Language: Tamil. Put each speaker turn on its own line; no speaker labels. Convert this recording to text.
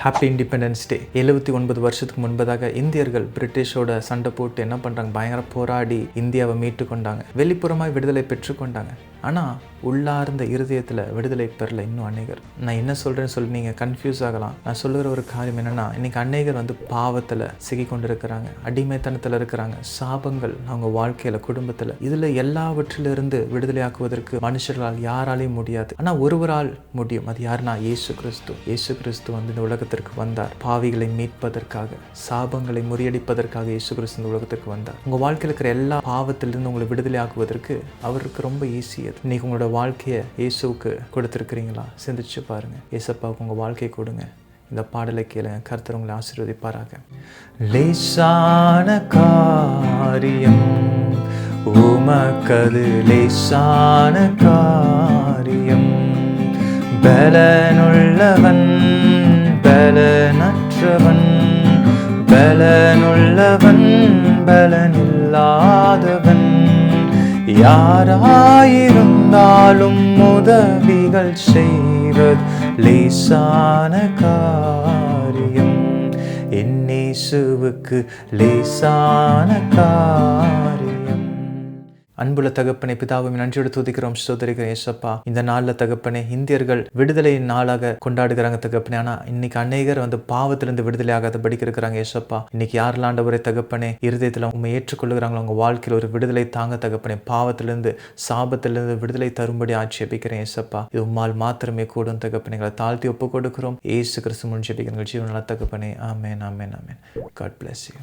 Happy independence day. 79 வருஷத்துக்கு முன்பதாக இந்தியர்கள் பிரிட்டிஷோட சண்டை போட்டு என்ன பண்ணுறாங்க, பயங்கர போராடி இந்தியாவை மீட்டு கொண்டாங்க. வெளிப்புறமாய் விடுதலை பெற்றுக்கொண்டாங்க. ஆனால் உள்ளார்ந்த இருதயத்தில் விடுதலை பெறல இன்னும் அநேகர். நான் என்ன சொல்கிறேன்னு சொல்லி நீங்கள் கன்ஃபியூஸ் ஆகலாம். நான் சொல்லுகிற ஒரு காரியம் என்னென்னா, இன்றைக்கி அநேகர் பாவத்தில் சிக்கி கொண்டு இருக்கிறாங்க, அடிமைத்தனத்தில் இருக்கிறாங்க, சாபங்கள் அவங்க வாழ்க்கையில், குடும்பத்தில், இதில் எல்லாவற்றிலிருந்து விடுதலையாக்குவதற்கு மனுஷர்களால் யாராலையும் முடியாது. ஆனால் ஒருவரால் முடியும். அது யாருன்னா இயேசு கிறிஸ்து. இயேசு கிறிஸ்து இந்த உலகத்திற்கு வந்தார். பாவிகளை மீட்பதற்காக, சாபங்களை முறியடிப்பதற்காக இயேசு கிறிஸ்து இந்த உலகத்திற்கு வந்தார். உங்கள் வாழ்க்கையில் இருக்கிற எல்லா பாவத்திலிருந்து உங்களை விடுதலையாக்குவதற்கு அவருக்கு ரொம்ப ஈஸி. இன்னைக்கு உங்களோட வாழ்க்கையை இயேசுவுக்கு கொடுத்துருக்கிறீங்களா? சிந்திச்சு பாருங்க. இயேசப்பாவுக்கு உங்கள் வாழ்க்கையை கொடுங்க. இந்த பாடலை கேளுங்க. கர்த்தர் உங்களை ஆசீர்வதிப்பாராக. லேசான காரியம் உமக்கது, லேசான காரியம். பலனுள்ளவன் பலனற்றவன், பலனுள்ளவன் பலனில்லாதவன், யாராயிருந்தாலும் உதவிகள் செய்வது லேசான காரியம். என் இயேசுவுக்கு லேசான காரியம். அன்புள்ள தகப்பனே, பிதாவை நன்றியோடு துதிக்கிறோம், ஸ்தோத்திரிக்கிறோம் ஏசப்பா. இந்த நாளில் தகப்பனே, இந்தியர்கள் விடுதலை நாளாக கொண்டாடுகிறாங்க தகப்பனே. ஆனால் இன்னைக்கு அநேகர் பாவத்திலிருந்து விடுதலை ஆகாத படிக்க இருக்கிறாங்க ஏசப்பா. இன்னைக்கு யாரெல்லாம் ஆண்டவரே தகப்பனே இருதயத்தில் உண்மை ஏற்றுக்கொள்ளுகிறாங்களோ அவங்க வாழ்க்கையில் ஒரு விடுதலை தாங்க தகப்பனே. பாவத்திலிருந்து, சாபத்திலிருந்து விடுதலை தரும்படி ஆட்சேபிக்கிறேன் ஏசப்பா. இது உம்மால் மாத்திரமே கூடும் தகப்பனை. எங்களை தாழ்த்தி ஒப்பு கொடுக்கிறோம். ஏசு கிறிஸ்து முன் ஜெபிக்கிறோம் ஜீவனால தகப்பனே. ஆமென், ஆமென், ஆமென். God bless you.